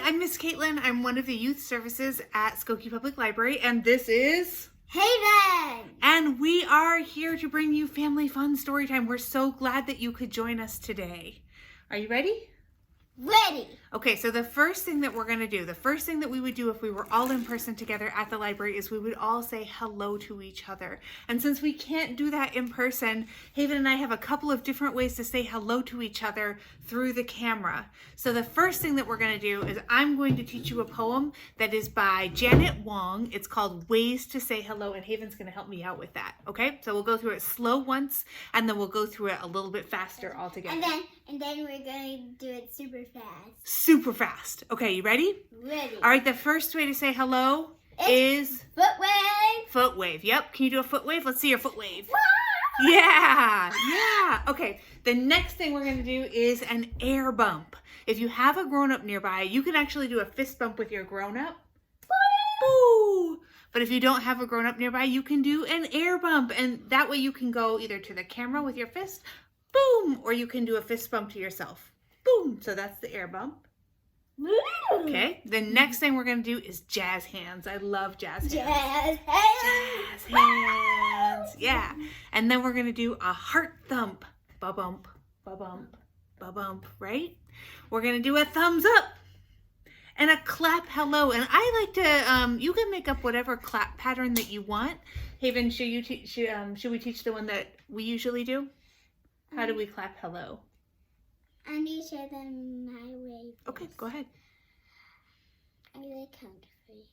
I'm Miss Caitlin. I'm one of the youth services at Skokie Public Library, and this is Haven! And we are here to bring you family fun story time. We're so glad that you could join us today. Are you ready? Ready! Okay, so the first thing that we're going to do, the first thing that we would do if we were all in person together at the library is we would all say hello to each other. And since we can't do that in person, Haven and I have a couple of different ways to say hello to each other through the camera. So the first thing that we're going to do is I'm going to teach you a poem that is by Janet Wong. It's called Ways to Say Hello, and Haven's going to help me out with that. Okay, so we'll go through it slow once, and then we'll go through it a little bit faster all together. And then we're going to do it super fast. Super fast. Okay, you ready? Ready. All right, the first way to say hello is foot wave. Foot wave. Yep. Can you do a foot wave? Let's see your foot wave. Yeah. Okay, the next thing we're going to do is an air bump. If you have a grown-up nearby, you can actually do a fist bump with your grown-up. Boo! But if you don't have a grown-up nearby, you can do an air bump. And that way you can go either to the camera with your fist, boom, or you can do a fist bump to yourself. Boom. So that's the air bump. Okay. The next thing we're going to do is jazz hands. I love jazz hands. Jazz hands. Jazz hands. Yeah. And then we're going to do a heart thump. Ba-bump, ba-bump, ba-bump, right? We're going to do a thumbs up and a clap hello. And I like to, you can make up whatever clap pattern that you want. Haven, should we teach the one that we usually do? How do we clap hello? I need to show them my way. Okay, go ahead. I'm going to count for you.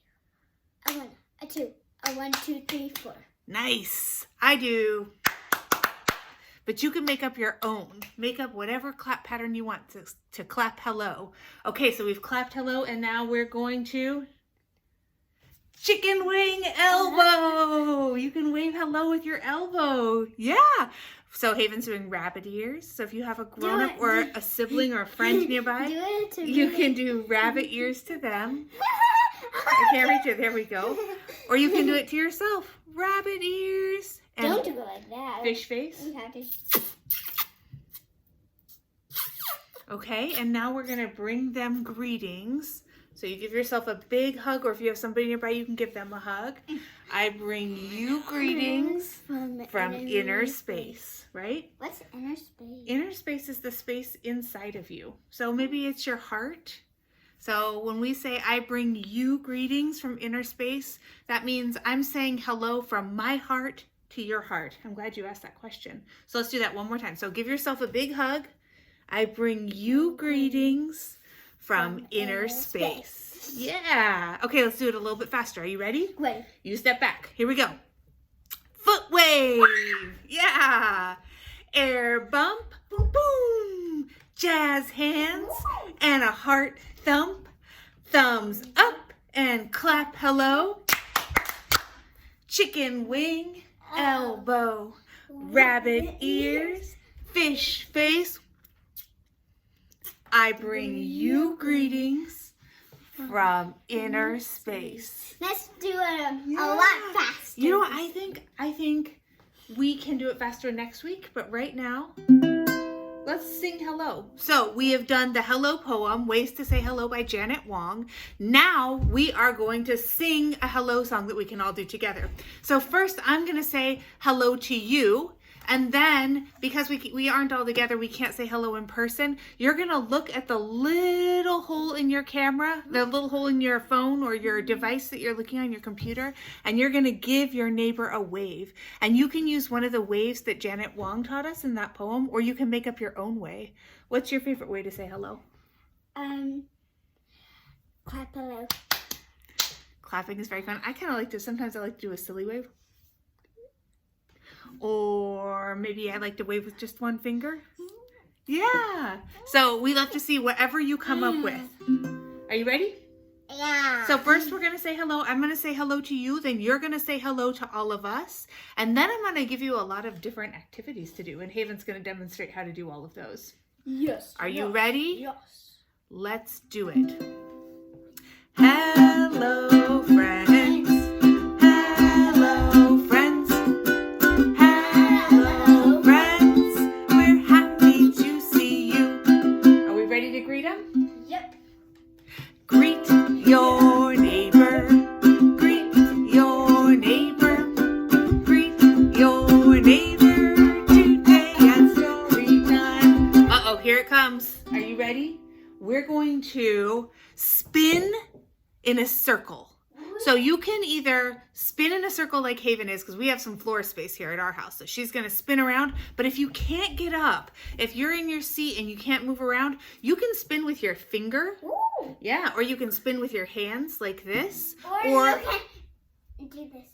A 1, a 2, a 1, 2, 3, 4. Nice. I do. But you can make up your own. Make up whatever clap pattern you want to clap hello. Okay, so we've clapped hello, and now we're going to chicken wing elbow. You can wave hello with your elbow. Yeah. So Haven's doing rabbit ears. So if you have a grown-up or a sibling or a friend nearby, you can do rabbit ears to them. I can't reach it. There we go. Or you can do it to yourself. Rabbit ears. And don't do it like that. Fish face. Okay, and now we're going to bring them greetings. So you give yourself a big hug, or if you have somebody nearby, you can give them a hug. I bring you greetings from inner space, right? What's inner space? Inner space is the space inside of you. So maybe it's your heart. So when we say, I bring you greetings from inner space, that means I'm saying hello from my heart to your heart. I'm glad you asked that question. So let's do that one more time. So give yourself a big hug. I bring you greetings from inner space. Yeah. Okay, let's do it a little bit faster. Are you ready? Ready. You step back. Here we go. Foot wave. Yeah. Air bump. Boom, boom. Jazz hands. And a heart thump. Thumbs up and clap hello. Chicken wing. Elbow. Rabbit ears. Fish face. I bring you greetings from inner space. Let's do it a lot faster. You know what, I think we can do it faster next week, but right now, let's sing hello. So we have done the hello poem, Ways to Say Hello by Janet Wong. Now we are going to sing a hello song that we can all do together. So first I'm going to say hello to you. And then, because we aren't all together, we can't say hello in person, you're going to look at the little hole in your camera, the little hole in your phone or your device that you're looking on your computer, and you're going to give your neighbor a wave. And you can use one of the waves that Janet Wong taught us in that poem, or you can make up your own way. What's your favorite way to say hello? Clap hello. Clapping is very fun. Sometimes I like to do a silly wave. Or maybe I like to wave with just one finger. Yeah. So we love to see whatever you come up with. Are you ready? Yeah. So first we're going to say hello. I'm going to say hello to you. Then you're going to say hello to all of us. And then I'm going to give you a lot of different activities to do. And Haven's going to demonstrate how to do all of those. Yes. Are you ready? Yes. Let's do it. Hello, friends. Greet Here it comes. Are you ready? We're going to spin in a circle. So you can either spin in a circle like Haven is, because we have some floor space here at our house. So she's going to spin around. But if you can't get up, if you're in your seat and you can't move around, you can spin with your finger. Ooh. Yeah, or you can spin with your hands like this. Or you can do this.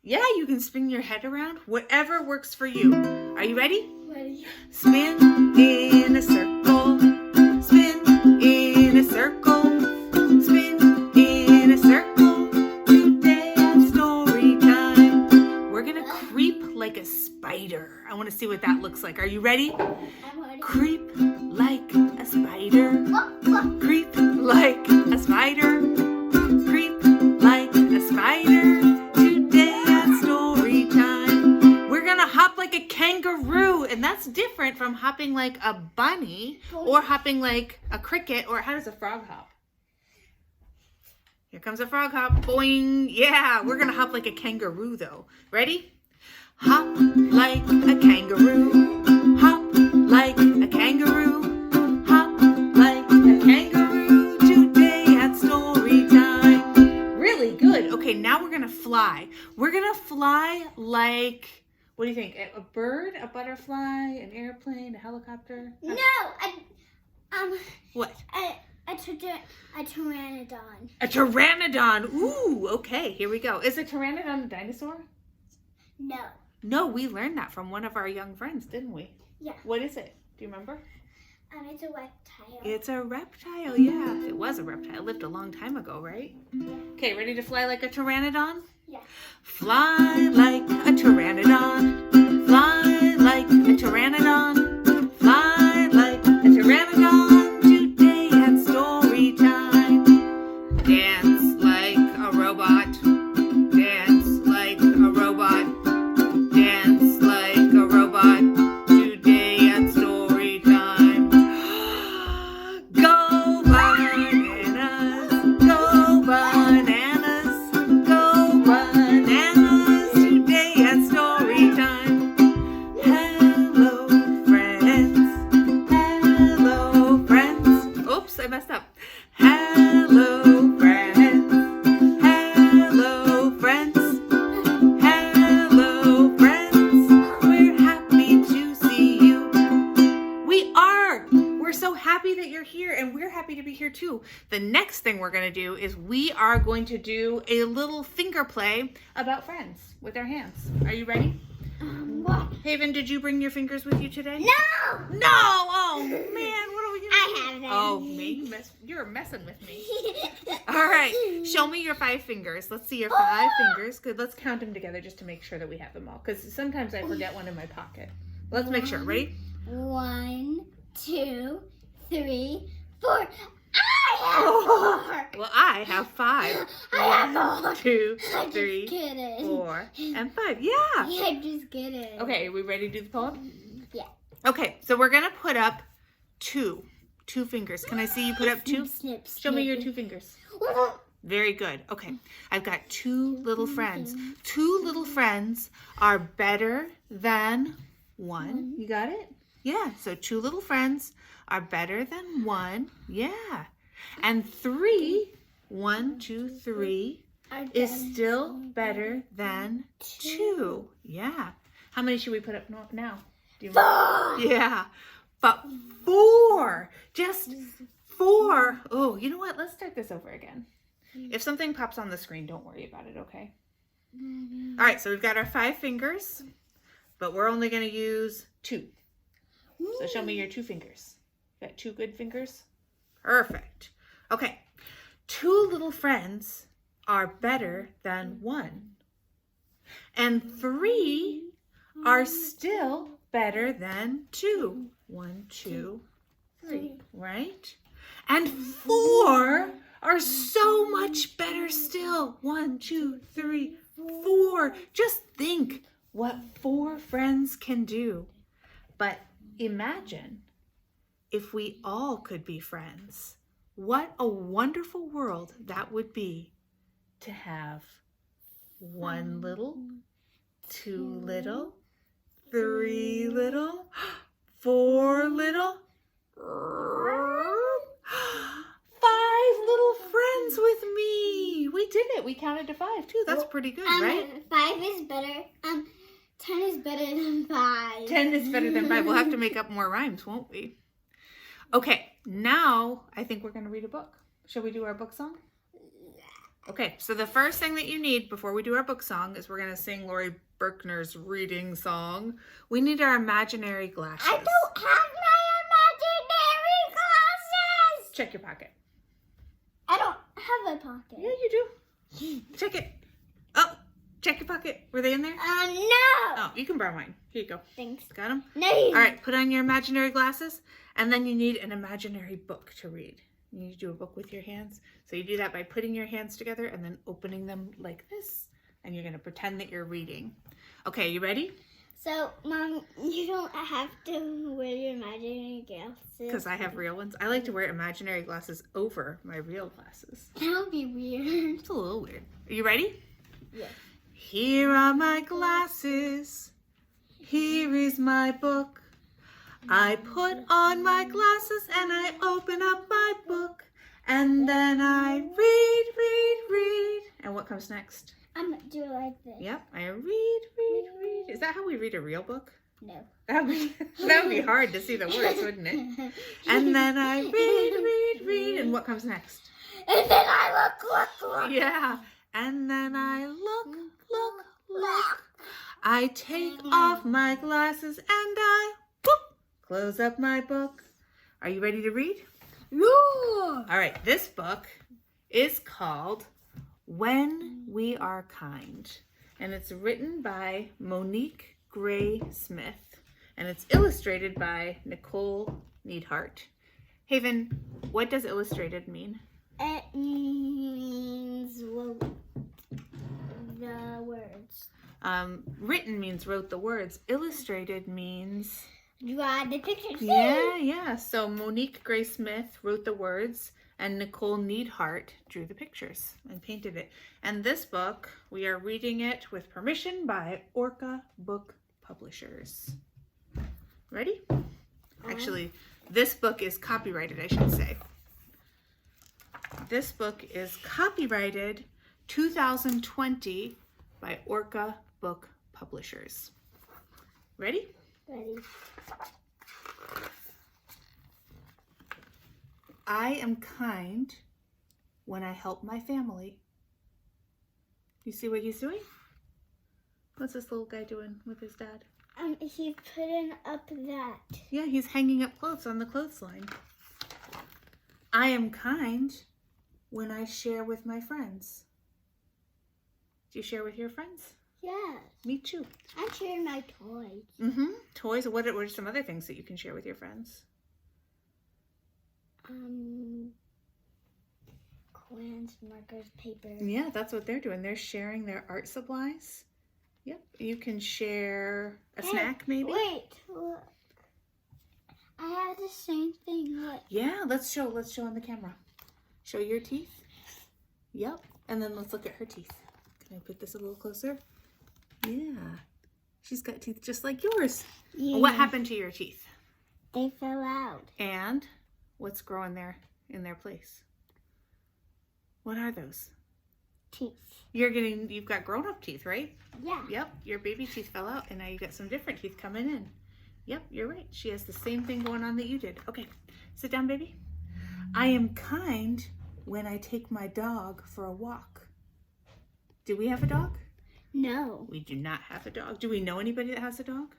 Yeah, you can spin your head around. Whatever works for you. Are you ready? Ready. Spin in a circle. Spin in a circle. Spin in a circle. Today at story time. We're gonna creep like a spider. I want to see what that looks like. Are you ready? I'm ready. Creep like a spider. Look. Creep like a spider. Creep like a spider. Today at story time. We're gonna hop like a kangaroo, and that's different from hopping like a bunny or hopping like a cricket, or how does a frog hop? Here comes a frog hop. Boing. Yeah, we're gonna hop like a kangaroo though. Ready? Hop like a kangaroo. Hop like a kangaroo. Hop like a kangaroo. Today at story time. Really good. Okay, now we're gonna fly. We're gonna fly like, what do you think? A bird, a butterfly, an airplane, a helicopter? No. What? A pteranodon. A pteranodon. Ooh, okay, here we go. Is a pteranodon a dinosaur? No. No, we learned that from one of our young friends, didn't we? Yeah. What is it? Do you remember? It's a reptile. It's a reptile, yeah. It was a reptile. It lived a long time ago, right? Okay, ready to fly like a pteranodon? Yeah. Fly like a pteranodon. Fly like a pteranodon. Fly like a pteranodon. Today at story time. Dance like a robot. Dance like a robot. Dance like a robot. Today at story time. Go bananas. Go bananas. Go bananas. Today at story time. Hello friends. Hello friends. Oops, I messed up. Hello friends. Hello friends. Hello friends. We're happy to see you. We are. We're so happy that you're here, and we're happy to be here too. The next thing we're going to do is we are going to do a little finger play about friends with our hands. Are you ready? What? Haven, did you bring your fingers with you today? No. No! Oh, man, what are we going to do? I have them. Oh, me? You're messing with me. All right, show me your 5 fingers. Let's see your 5 fingers. Good, let's count them together just to make sure that we have them all, because sometimes I forget one in my pocket. Let's make sure. Ready? 1, 2, 3, 4. I have 4. Well, I have 5. I have 4. 2, I'm just 3, kidding. 4, and 5. Yeah. I'm just kidding. Okay, are we ready to do the poem? Yeah. Okay, so we're going to put up 2 fingers. Can I see you put up 2? Snip, Show me your snip. 2 fingers. Very good. Okay, I've got 2 little friends. 2 little friends are better than 1. You got it? Yeah, so 2 little friends are better than 1. Yeah. And 3, 1, 2, 3 is still better than 2. Yeah. How many should we put up now? Do you remember? 4. Yeah. But 4. Just 4. Oh, you know what? Let's start this over again. If something pops on the screen, don't worry about it, okay? All right, so we've got our 5 fingers, but we're only going to use 2. So show me your 2 fingers. Got 2 good fingers? Perfect. Okay. 2 little friends are better than 1. And 3 are still better than 2. 1, 2, 3, right? And 4 are so much better still. 1, 2, 3, 4. Just think what 4 friends can do. But imagine if we all could be friends. What a wonderful world that would be to have 1 little, 2 little, 3 little, 4 little, we counted to 5 too. That's pretty good, right? 5 is better. 10 is better than 5. 10 is better than 5. We'll have to make up more rhymes, won't we? Okay, now I think we're going to read a book. Shall we do our book song? Okay, so the first thing that you need before we do our book song is we're going to sing Lori Berkner's reading song. We need our imaginary glasses. I don't have my imaginary glasses. Check your pocket. I don't have a pocket. Yeah, you do. Check it. Oh, check your pocket. Were they in there? No. Oh, you can borrow mine. Here you go. Thanks. Got them? No. All right, put on your imaginary glasses, and then you need an imaginary book to read. You need to do a book with your hands. So you do that by putting your hands together and then opening them like this. And you're going to pretend that you're reading. Okay, you ready? So, Mom, you don't have to wear your imaginary glasses. Because I have real ones. I like to wear imaginary glasses over my real glasses. That would be weird. It's a little weird. Are you ready? Yeah. Here are my glasses. Here is my book. I put on my glasses and I open up my book. And then I read. And what comes next? I'm going to do it like this. Yep, I read. Is that how we read a real book? No. That would be hard to see the words, wouldn't it? And then I read. And what comes next? And then I look. Yeah. And then I look. I take off my glasses and I close up my book. Are you ready to read? Yeah. All right, this book is called When We Are Kind. And it's written by Monique Gray Smith. And it's illustrated by Nicole Neidhart. Haven, what does illustrated mean? It means the words. Written means wrote the words. Illustrated means... Draw the pictures. Yeah. So Monique Gray Smith wrote the words and Nicole Neidhart drew the pictures and painted it. And this book, we are reading it with permission by Orca Book Publishers. Ready? Actually, this book is copyrighted, I should say. This book is copyrighted 2020 by Orca Book Publishers. Ready? Ready. I am kind when I help my family. You see what he's doing? What's this little guy doing with his dad? He's putting up that. Yeah, he's hanging up clothes on the clothesline. I am kind when I share with my friends. Do you share with your friends? Yes. Me too. I share my toys. Toys. What are some other things that you can share with your friends? Crayons, markers, paper. Yeah, that's what they're doing. They're sharing their art supplies. Yep. You can share a snack maybe. Wait, look. I have the same thing. Look. Yeah, let's show on the camera. Show your teeth. Yep. And then let's look at her teeth. Can I put this a little closer? Yeah. She's got teeth just like yours. Yeah. What happened to your teeth? They fell out. And what's growing there in their place? What are those? Teeth. You've got grown-up teeth, right? Yeah. Yep, your baby teeth fell out and now you got some different teeth coming in. Yep, you're right. She has the same thing going on that you did. Okay, sit down, baby. I am kind when I take my dog for a walk. Do we have a dog? No. We do not have a dog. Do we know anybody that has a dog?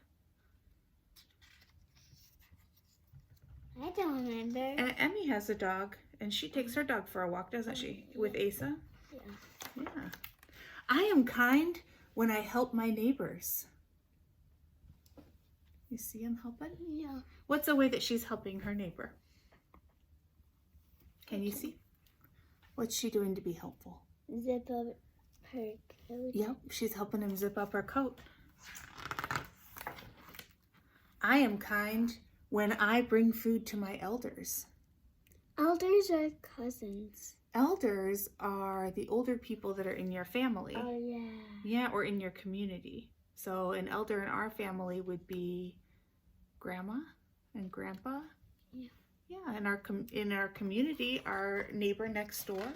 I don't remember. Emmy has a dog, and she takes her dog for a walk, doesn't she? With Asa? Yeah. I am kind when I help my neighbors. You see him helping? Yeah. What's a way that she's helping her neighbor? Can you see? What's she doing to be helpful? Zip up her coat. Yep, she's helping him zip up her coat. I am kind when I bring food to my elders. Elders are cousins. Elders are the older people that are in your family. Oh, yeah. Yeah, or in your community. So an elder in our family would be grandma and grandpa. Yeah. Yeah, in our community, our neighbor next door,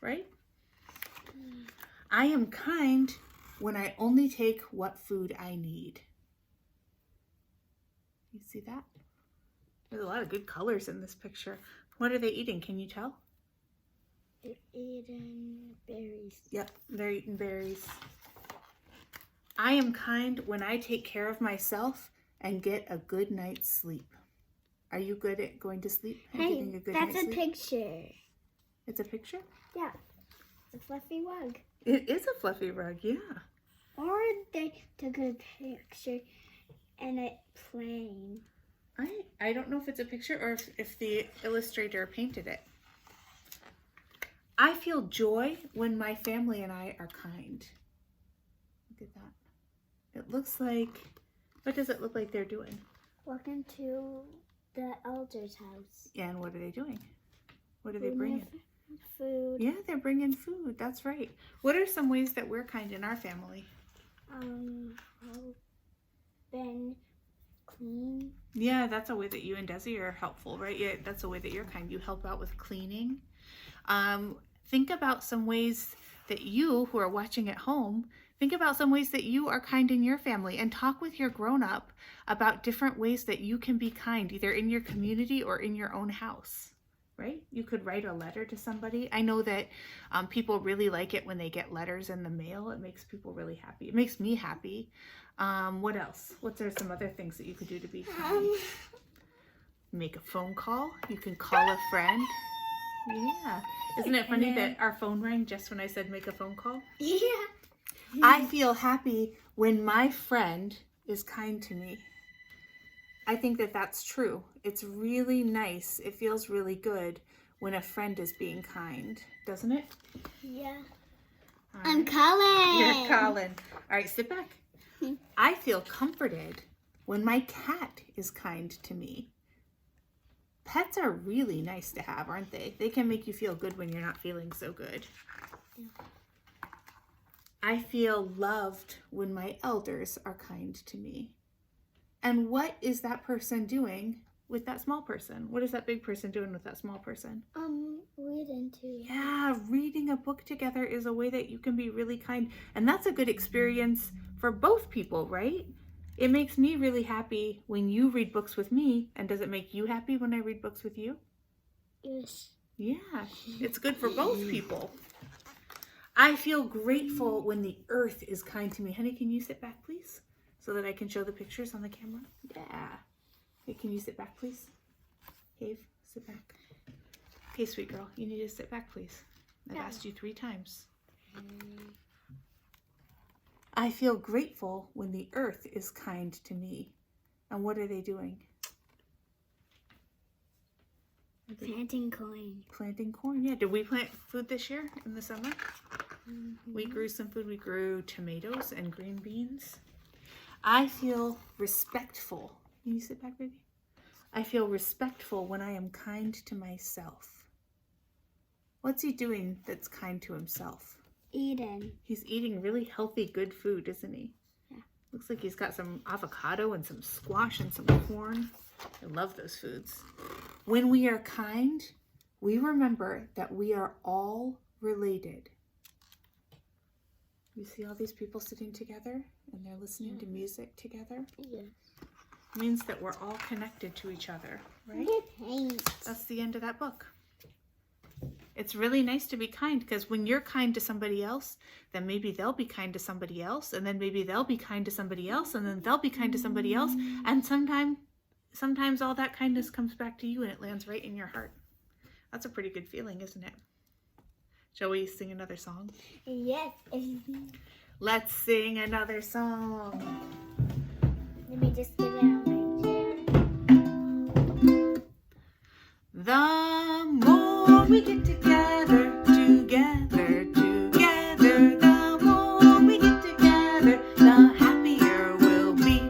right? I am kind when I only take what food I need. You see that? There's a lot of good colors in this picture. What are they eating? Can you tell? They're eating berries. Yep, they're eating berries. I am kind when I take care of myself and get a good night's sleep. Are you good at going to sleep and getting a good That's night's a sleep? picture. It's a picture? Yeah. It's a fluffy rug. It is a fluffy rug, yeah. Or they took a picture and it plain. I don't know if it's a picture or if the illustrator painted it. I feel joy when my family and I are kind. Look at that. It looks like, what does it look like they're doing? Walking to the elder's house. And what are they doing? What are they bringing? Food. Yeah, they're bringing food. That's right. What are some ways that we're kind in our family? Been clean. Yeah, that's a way that you and Desi are helpful, right? Yeah, that's a way that you're kind. You help out with cleaning. Think about some ways that you, who are watching at home, think about some ways that you are kind in your family and talk with your grown-up about different ways that you can be kind, either in your community or in your own house, right? You could write a letter to somebody. I know that people really like it when they get letters in the mail. It makes people really happy. It makes me happy. What else? What are some other things that you could do to be kind? Make a phone call. You can call a friend. Yeah. Isn't it funny that our phone rang just when I said make a phone call? Yeah. I feel happy when my friend is kind to me. I think that that's true. It's really nice. It feels really good when a friend is being kind, doesn't it? Yeah. All I'm right. Colin. You're Colin. All right, sit back. I feel comforted when my cat is kind to me. Pets are really nice to have, aren't they? They can make you feel good when you're not feeling so good. Yeah. I feel loved when my elders are kind to me. And what is that person doing with that small person? What is that big person doing with that small person? Reading too. Yeah, reading a book together is a way that you can be really kind. And that's a good experience for both people, right? It makes me really happy when you read books with me. And does it make you happy when I read books with you? Yes. Yeah, it's good for both people. I feel grateful when the earth is kind to me. Honey, can you sit back, please? So that I can show the pictures on the camera? Yeah. Hey, can you sit back, please? Cave, sit back. Okay, sweet girl, you need to sit back, please. I've asked you 3 times. I feel grateful when the earth is kind to me. And what are they doing? Planting corn. Planting corn. Yeah, did we plant food this year in the summer? We grew some food. We grew tomatoes and green beans. I feel respectful. Can you sit back, baby? I feel respectful when I am kind to myself. What's he doing that's kind to himself? Eating. He's eating really healthy, good food, isn't he? Yeah. Looks like he's got some avocado and some squash and some corn. I love those foods. When we are kind, we remember that we are all related. You see all these people sitting together and they're listening to music together? Yes. It means that we're all connected to each other, right? That's the end of that book. It's really nice to be kind because when you're kind to somebody else, then maybe they'll be kind to somebody else, and then maybe they'll be kind to somebody else, and then they'll be kind to somebody else, and sometimes all that kindness comes back to you and it lands right in your heart. That's a pretty good feeling, isn't it? Shall we sing another song? Yes. Let's sing another song. Let me just get it on my chair. The more we get together, together, the more we get together, the happier we'll be.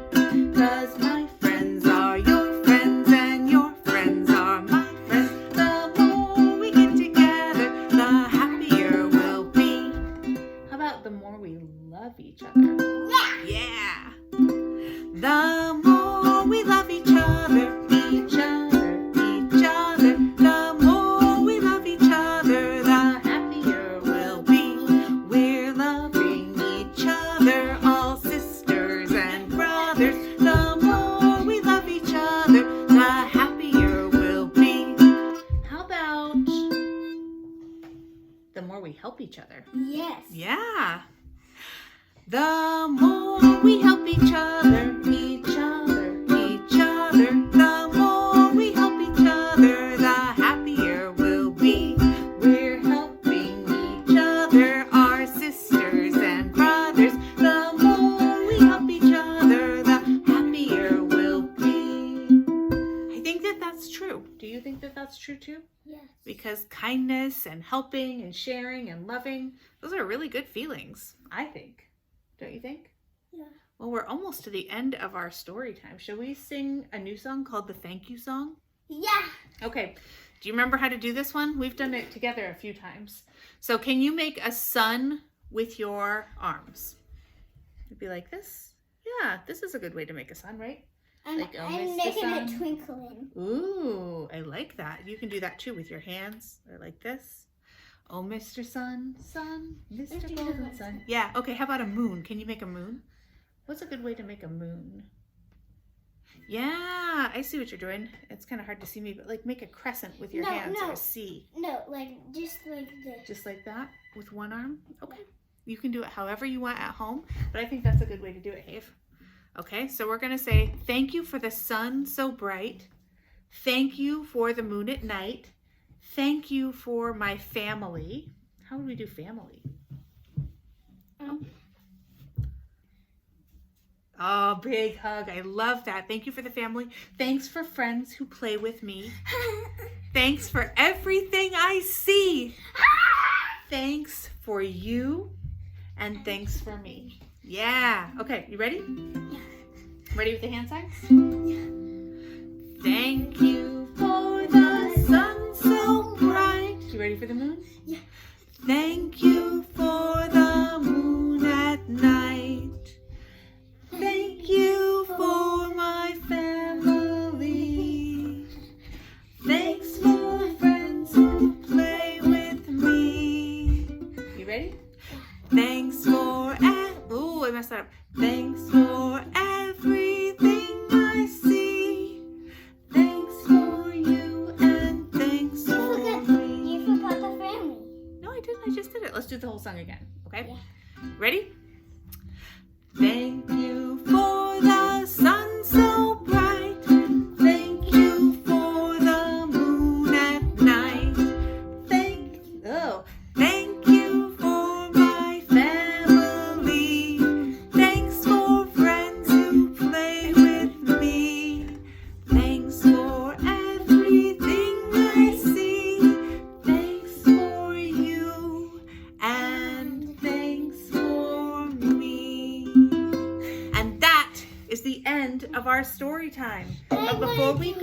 'Cause my friends are your friends and your friends are my friends. The more we get together, the happier we'll be. How about the more we love each other? Yeah. The more we love each other, the more we love each other. we help each other. Yes. Yeah. The more we help each other, the more we help each other, the happier we'll be. We're helping each other, our sisters and brothers. The more we help each other, the happier we'll be. I think that that's true. Do you think that that's true too? Yes. Because kindness and helping and sharing and loving, those are really good feelings, I think. Don't you think? Yeah. Well, we're almost to the end of our story time. Shall we sing a new song called the Thank You Song? Yeah. Okay. Do you remember how to do this one? We've done it together a few times. So can you make a sun with your arms? It'd be like this. Yeah, this is a good way to make a sun, right? I'm Mr. making Sun. it twinkling. Ooh, I like that. You can do that too with your hands or like this. Oh, Mr. Sun, Sun, Mr. Golden Sun. Yeah, okay, how about a moon? Can you make a moon? What's a good way to make a moon? Yeah, I see what you're doing. It's kind of hard to see me, but like make a crescent with your hands or a C. No, like just like this. Just like that with one arm? Okay. You can do it however you want at home, but I think that's a good way to do it, Have. Okay, so we're going to say, thank you for the sun so bright. Thank you for the moon at night. Thank you for my family. How would we do family? Oh, big hug. I love that. Thank you for the family. Thanks for friends who play with me. Thanks for everything I see. Thanks for you. And thanks for me. Yeah. Okay, you ready? Yeah. Ready with the hand signs? Yeah. Thank you for the sun so bright. You ready for the moon? Yeah. Thank you for the moon at night. Thank you for my family. Thanks for friends who play with me. You ready? Thanks for oh, I messed that up. Thanks for everything I see. Thanks for you and thanks for me. You forgot the family. No, I didn't. I just did it. Let's do the whole song again. Okay? Yeah. Ready? Thank you for the sun so bright. Thank you for the moon at night. Thank you for my family. Thanks for friends who play with me. Thanks for everything I see. Thanks for you and thanks for me. And that is the end of our story time. But before we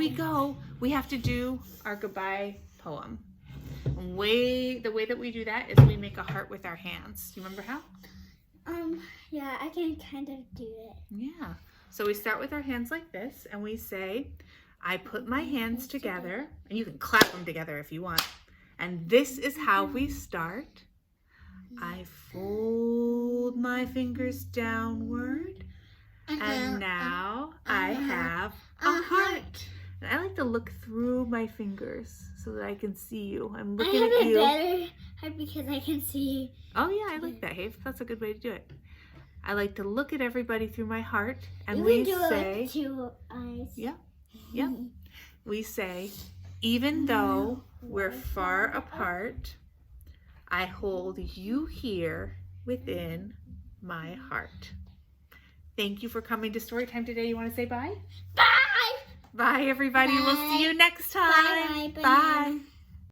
go, we have to do our goodbye poem. And the way that we do that is we make a heart with our hands. Do you remember how? Yeah, I can kind of do it. Yeah. So we start with our hands like this and we say, I put my hands together, and you can clap them together if you want. And this is how we start. I fold my fingers downward, and now I have a heart. And I like to look through my fingers so that I can see you. I'm looking at you. I have a better heart because I can see. Oh yeah, I like that, Have. That's a good way to do it. I like to look at everybody through my heart, and You we can do say, it like 2 eyes. yeah. We say, even though we're far apart, I hold you here within my heart. Thank you for coming to Storytime today. You want to say bye? Bye! Bye, everybody. We'll see you next time. Bye. Bye.